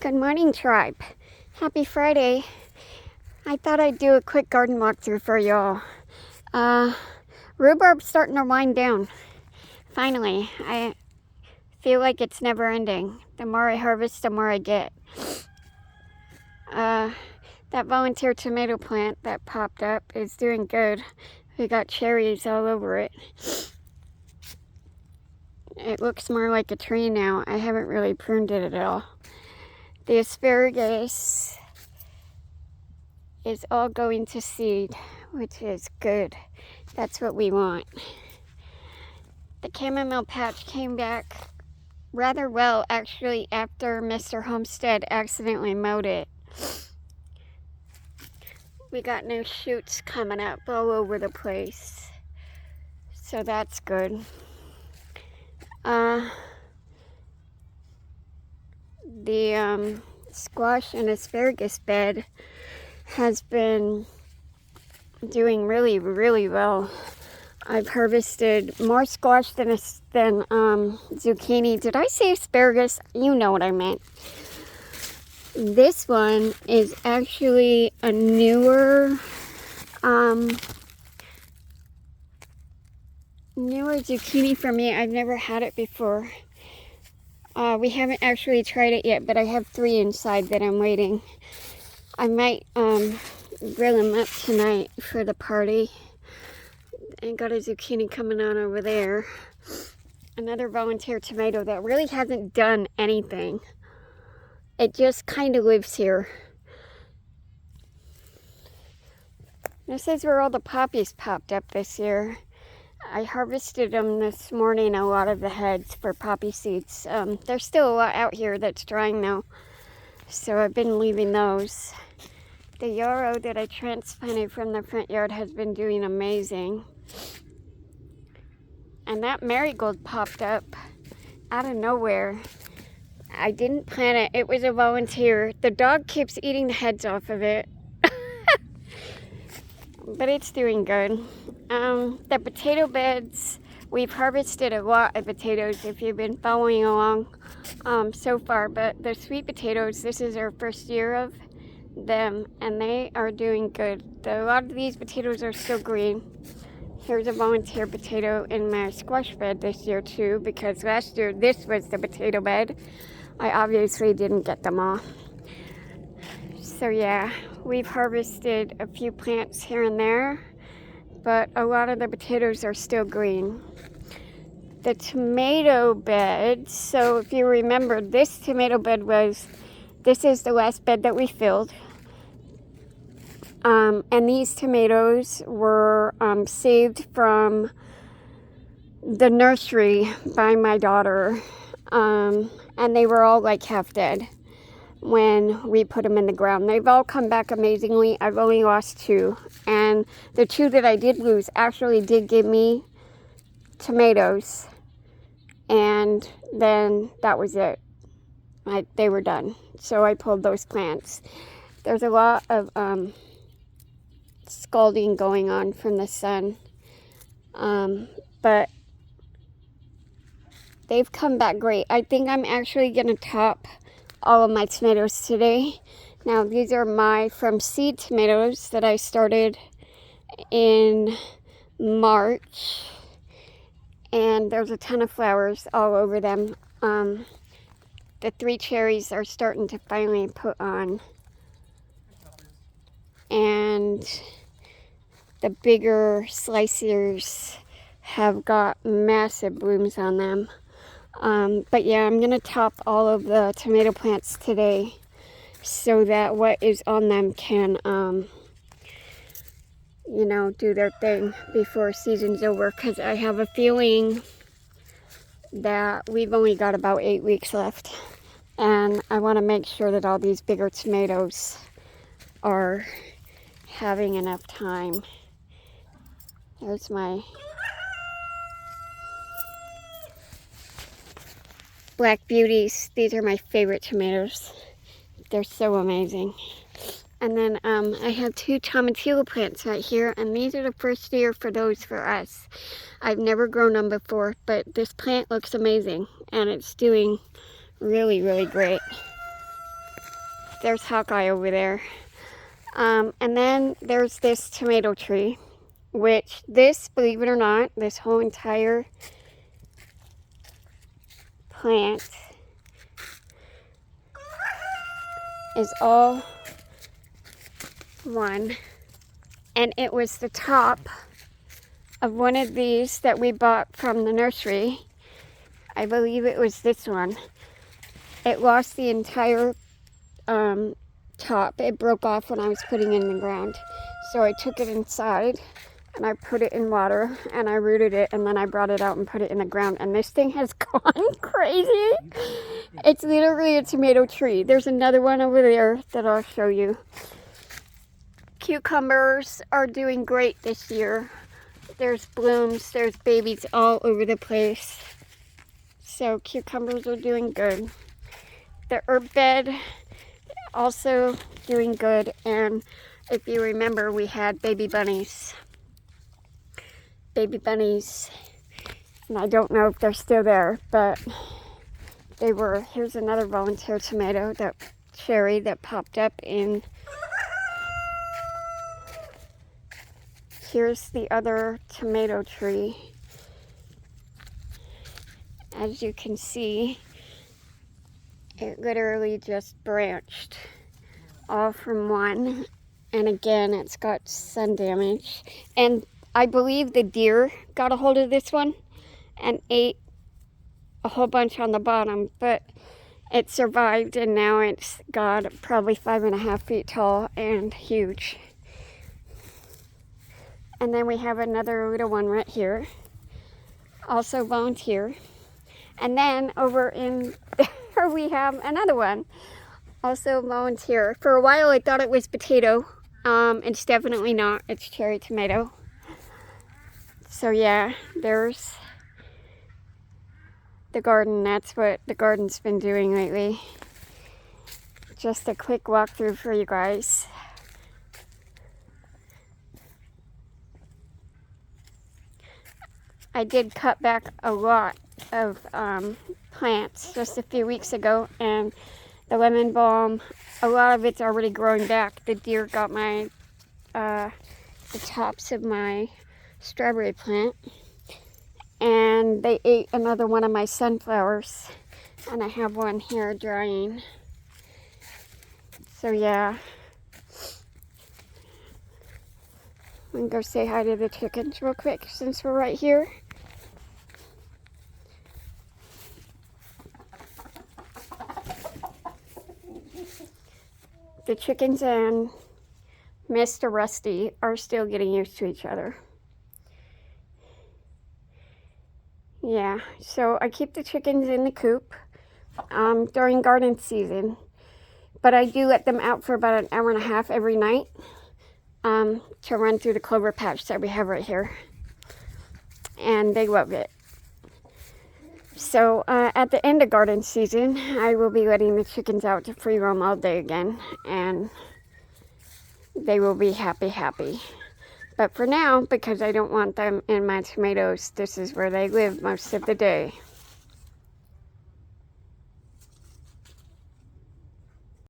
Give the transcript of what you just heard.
Good morning, tribe. Happy Friday. I thought I'd do a quick garden walkthrough for y'all. Rhubarb's starting to wind down. Finally, I feel like it's never ending. The more I harvest, the more I get. That volunteer tomato plant that popped up is doing good. We got cherries all over it. It looks more like a tree now. I haven't really pruned it at all. The asparagus is all going to seed, which is good. That's what we want. The chamomile patch came back rather well, actually, after Mr. Homestead accidentally mowed it. We got new shoots coming up all over the place, so that's good. The squash and asparagus bed has been doing really, really well. I've harvested more squash than zucchini. Did I say asparagus? You know what I meant. This one is actually a newer zucchini for me. I've never had it before. We haven't actually tried it yet, but I have 3 inside that I'm waiting. I might grill them up tonight for the party. And got a zucchini coming on over there. Another volunteer tomato that really hasn't done anything. It just kind of lives here. This is where all the poppies popped up this year. I harvested them this morning, a lot of the heads for poppy seeds. There's still a lot out here that's drying now, so I've been leaving those. The yarrow that I transplanted from the front yard has been doing amazing. And that marigold popped up out of nowhere. I didn't plant it. It was a volunteer. The dog keeps eating the heads off of it. But it's doing good. The potato beds, we've harvested a lot of potatoes if you've been following along so far. But the sweet potatoes, this is our first year of them, and they are doing good. A lot of these potatoes are still green. Here's a volunteer potato in my squash bed this year too, because last year this was the potato bed. I obviously didn't get them all. So yeah, we've harvested a few plants here and there, but a lot of the potatoes are still green. The tomato bed, so if you remember, this tomato bed this is the last bed that we filled. And these tomatoes were saved from the nursery by my daughter. And they were all like half dead when we put them in the ground. They've all come back amazingly. I've only lost 2. And the 2 that I did lose actually did give me tomatoes. And then that was it. They were done. So I pulled those plants. There's a lot of scalding going on from the sun, but they've come back great. I think I'm actually going to top all of my tomatoes today. Now these are from seed tomatoes that I started in March, and there's a ton of flowers all over them. The 3 cherries are starting to finally put on, and the bigger slicers have got massive blooms on them. But yeah, I'm going to top all of the tomato plants today so that what is on them can, do their thing before season's over, because I have a feeling that we've only got about 8 weeks left. And I want to make sure that all these bigger tomatoes are having enough time. There's my Black Beauties. These are my favorite tomatoes. They're so amazing. And then I have 2 tomatillo plants right here, and these are the first year for those for us. I've never grown them before, but this plant looks amazing, and it's doing really, really great. there's Hawkeye over there. And then there's this tomato tree, which this, believe it or not, this whole entire plant is all one. And it was the top of one of these that we bought from the nursery. I believe it was this one. It lost the entire top. It broke off when I was putting it in the ground. So I took it inside and I put it in water and I rooted it, and then I brought it out and put it in the ground, and this thing has gone crazy. It's literally a tomato tree. There's another one over there that I'll show you. Cucumbers are doing great this year. There's blooms, there's babies all over the place. So cucumbers are doing good. The herb bed also doing good, and if you remember, we had baby bunnies. And I don't know if they're still there, but they were. Here's another volunteer tomato, that cherry that popped up in. Here's the other tomato tree. As you can see, it literally just branched all from one. And again, it's got sun damage. And I believe the deer got a hold of this one and ate a whole bunch on the bottom, but it survived, and now it's got probably 5.5 feet tall and huge. And then we have another little one right here, also volunteer. And then over in there we have another one, also volunteer. For a while I thought it was potato. It's definitely not. It's cherry tomato. So yeah, there's the garden. That's what the garden's been doing lately. Just a quick walkthrough for you guys. I did cut back a lot of plants just a few weeks ago, and the lemon balm, a lot of it's already growing back. The deer got my the tops of my strawberry plant, and they ate another one of my sunflowers, and I have one here drying. So yeah, I'm gonna go say hi to the chickens real quick since we're right here. The chickens and Mr. Rusty are still getting used to each other. Yeah, so I keep the chickens in the coop during garden season, but I do let them out for about an hour and a half every night to run through the clover patch that we have right here, and they love it. So at the end of garden season, I will be letting the chickens out to free roam all day again, and they will be happy. But for now, because I don't want them in my tomatoes, this is where they live most of the day.